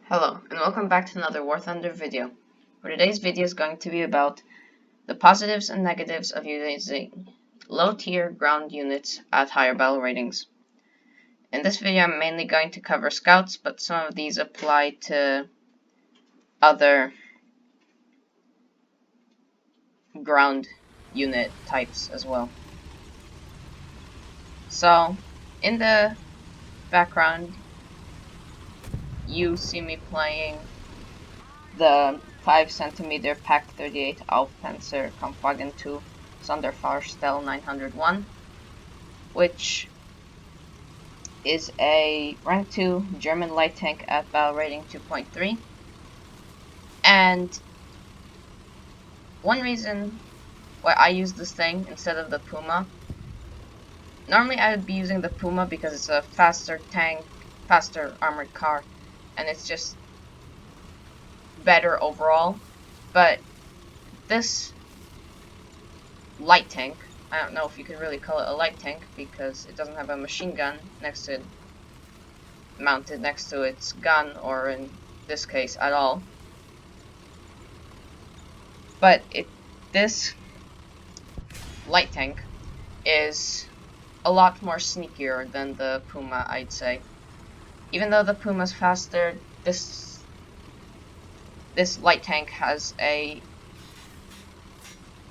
Hello, and welcome back to another War Thunder video, where today's video is going to be about the positives and negatives of using low-tier ground units at higher battle ratings. In this video, I'm mainly going to cover scouts, but some of these apply to other ground unit types as well. So, in the background, you see me playing the 5cm Pak 38 Aufpanzer Kampfwagen II Sonderfahrstelle 901, which is a rank 2 German light tank at battle rating 2.3. And one reason why I use this thing instead of the Puma, normally I would be using the Puma because it's a faster tank, faster armored car, and it's just better overall. But this light tank, I don't know if you could really call it a light tank because it doesn't have a machine gun mounted next to its gun, or in this case at all. But this light tank is a lot more sneakier than the Puma, I'd say. Even though the Puma's faster, this light tank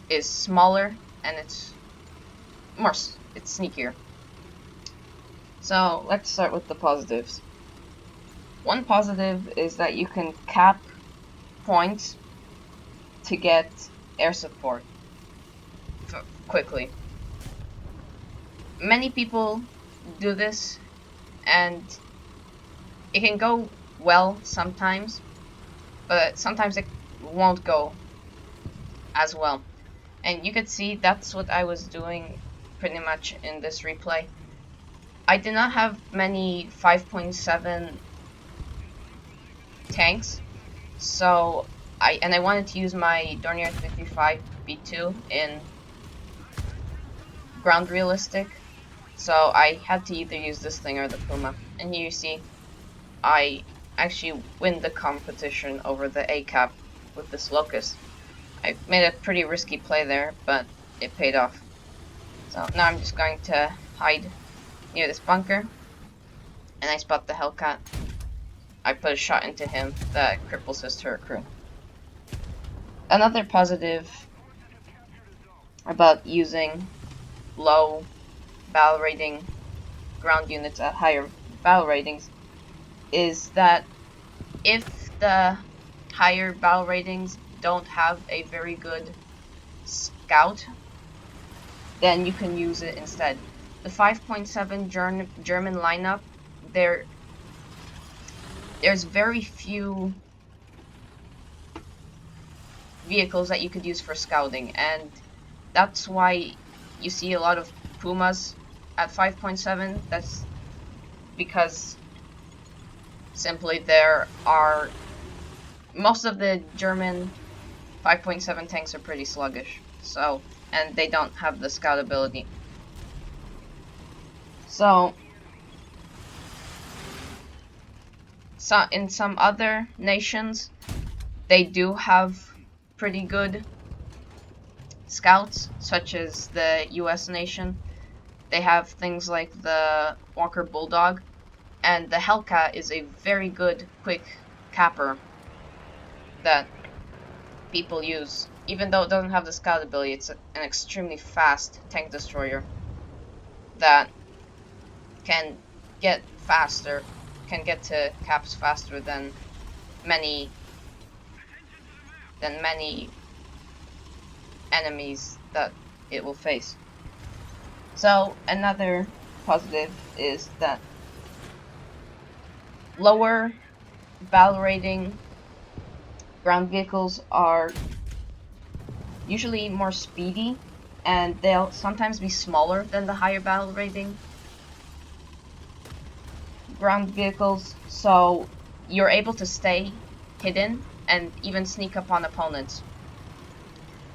is smaller and it's sneakier. So let's start with the positives. One positive is that you can cap points to get air support quickly. Many people do this, and it can go well sometimes, but sometimes it won't go as well. And you could see that's what I was doing pretty much in this replay. I did not have many 5.7 tanks, so I wanted to use my Dornier 55 B2 in ground realistic, so I had to either use this thing or the Puma. And here you see I actually win the competition over the A-Cap with this Locust. I made a pretty risky play there, but it paid off. So now I'm just going to hide near this bunker, and I spot the Hellcat. I put a shot into him that cripples his turret crew. Another positive about using low battle rating ground units at higher battle ratings is that if the higher battle ratings don't have a very good scout, then you can use it instead. The 5.7 German lineup, there's very few vehicles that you could use for scouting, and that's why you see a lot of Pumas at 5.7. That's because simply most of the German 5.7 tanks are pretty sluggish, and they don't have the scout ability. So in some other nations, they do have pretty good scouts, such as the US nation. They have things like the Walker Bulldog, and the Hellcat is a very good quick capper that people use. Even though it doesn't have the scout ability, it's an extremely fast tank destroyer that can get to caps faster than many enemies that it will face. So another positive is that lower battle rating ground vehicles are usually more speedy, and they'll sometimes be smaller than the higher battle rating ground vehicles, so you're able to stay hidden and even sneak up on opponents.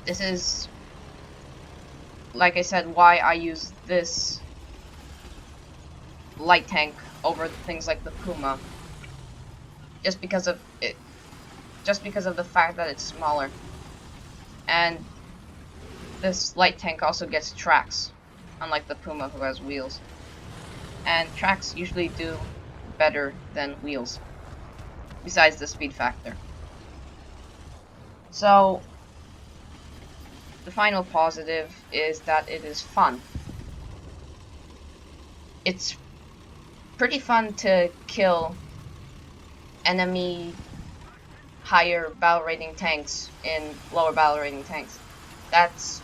This is, like I said, why I use this light tank over things like the Puma. just because of the fact that it's smaller. And this light tank also gets tracks, unlike the Puma who has wheels. And tracks usually do better than wheels, besides the speed factor. So, the final positive is that it is fun. It's pretty fun to kill enemy higher battle rating tanks in lower battle rating tanks. That's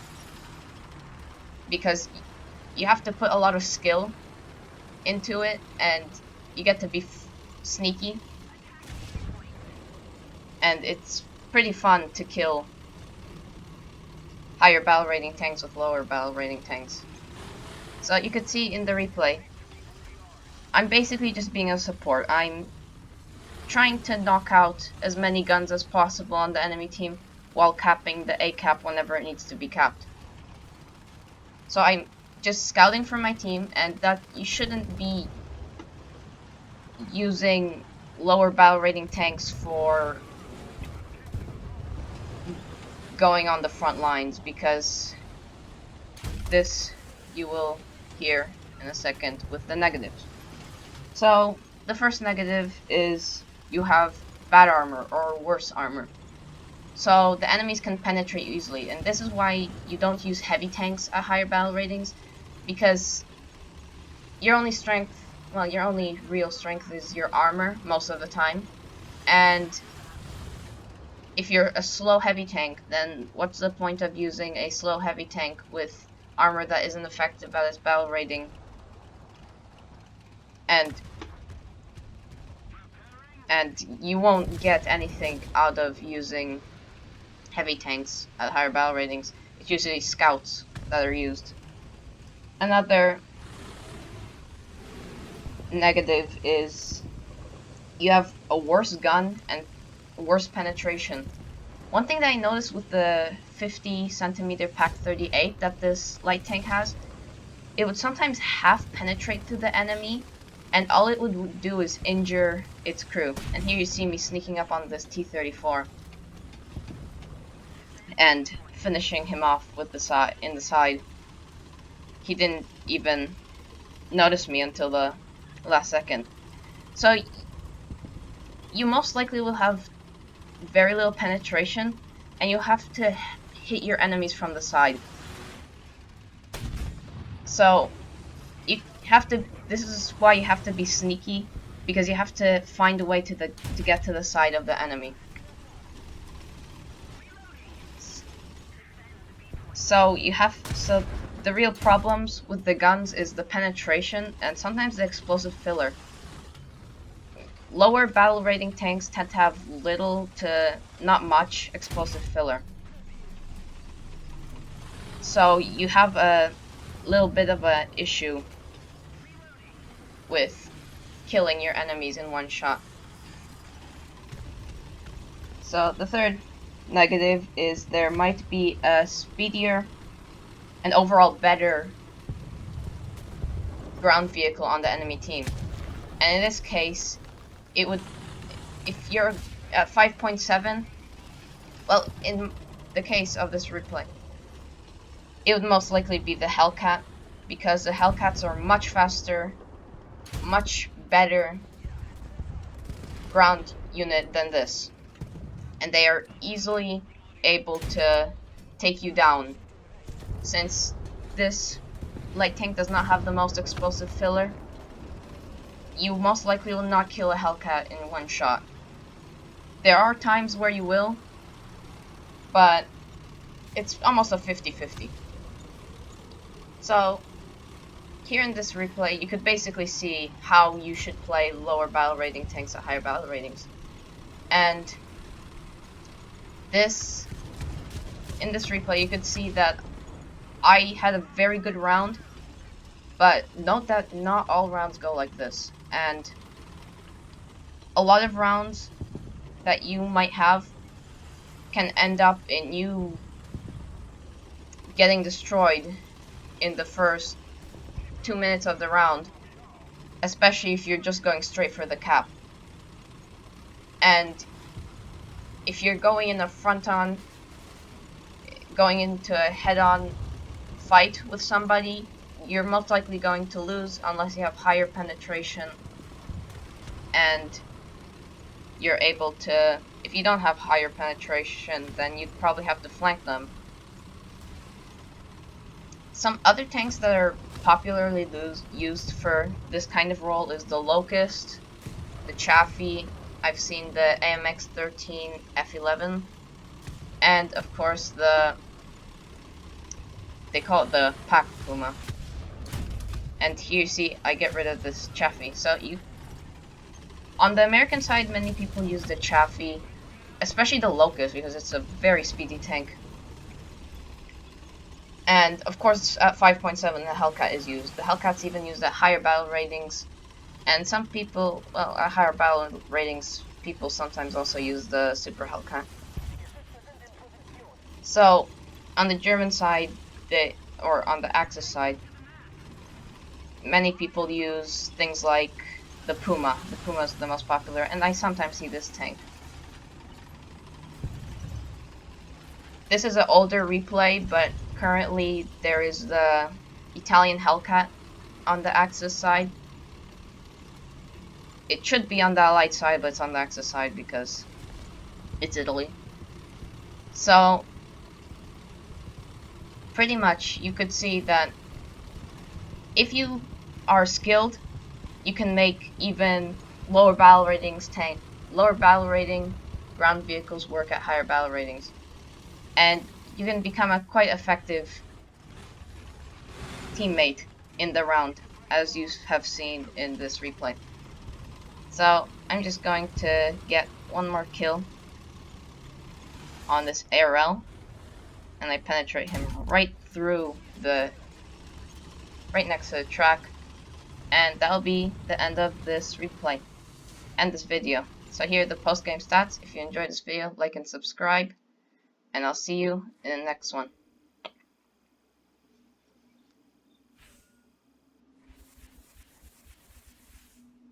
because you have to put a lot of skill into it, and you get to be sneaky, and it's pretty fun to kill higher battle rating tanks with lower battle rating tanks. So you could see in the replay, I'm basically just being a support. I'm trying to knock out as many guns as possible on the enemy team while capping the A cap whenever it needs to be capped. So I'm just scouting for my team, and that you shouldn't be using lower battle rating tanks for going on the front lines, because this you will hear in a second with the negatives. So the first negative is you have bad armor or worse armor. So the enemies can penetrate you easily, and this is why you don't use heavy tanks at higher battle ratings, because your only strength, well, your only real strength is your armor most of the time. And if you're a slow heavy tank, then what's the point of using a slow heavy tank with armor that isn't effective at its battle rating? And you won't get anything out of using heavy tanks at higher battle ratings. It's usually scouts that are used. Another negative is you have a worse gun and worse penetration. One thing that I noticed with the 50 centimeter Pak 38 that this light tank has, it would sometimes half penetrate through the enemy, and all it would do is injure its crew. And here you see me sneaking up on this T-34 and finishing him off with the in the side. He didn't even notice me until the last second. So you most likely will have very little penetration, and you'll have to hit your enemies from the side. So you have to, this is why you have to be sneaky, because you have to find a way to get to the side of the enemy. So the real problems with the guns is the penetration and sometimes the explosive filler. Lower battle rating tanks tend to have little to not much explosive filler. So you have a little bit of an issue with killing your enemies in one shot. So the third negative is there might be a speedier and overall better ground vehicle on the enemy team. And in this case, it would, if you're at 5.7, well, in the case of this replay, it would most likely be the Hellcat, because the Hellcats are much faster, much better ground unit than this, and they are easily able to take you down. Since this light tank does not have the most explosive filler, you most likely will not kill a Hellcat in one shot. There are times where you will, but it's almost a 50-50. So here in this replay, you could basically see how you should play lower battle rating tanks at higher battle ratings. And in this replay, you could see that I had a very good round, but note that not all rounds go like this. And a lot of rounds that you might have can end up in you getting destroyed in the first 2 minutes of the round, especially if you're just going straight for the cap. And if you're going in a going into a head-on fight with somebody, you're most likely going to lose unless you have higher penetration and you're able to. If you don't have higher penetration, then you'd probably have to flank them. Some other tanks that are popularly used for this kind of role is the Locust, the Chaffee. I've seen the AMX-13 F11, and of course they call it the Pack Puma. And here you see I get rid of this Chaffee. So on the American side, many people use the Chaffee, especially the Locust, because it's a very speedy tank. And of course, at 5.7, the Hellcat is used. The Hellcat's even used at higher battle ratings. And some people, well, at higher battle ratings, people sometimes also use the Super Hellcat. So, on the German side, or on the Axis side, many people use things like the Puma. The Puma is the most popular, and I sometimes see this tank. This is an older replay, but currently there is the Italian Hellcat on the Axis side. It should be on the Allied side, but it's on the Axis side because it's Italy. So, pretty much, you could see that if you are skilled, you can make even lower battle rating ground vehicles work at higher battle ratings. And you can become a quite effective teammate in the round, as you have seen in this replay. So I'm just going to get one more kill on this ARL, and I penetrate him right next to the track, and that'll be the end of this replay and this video. So here are the post-game stats. If you enjoyed this video, like and subscribe, and I'll see you in the next one.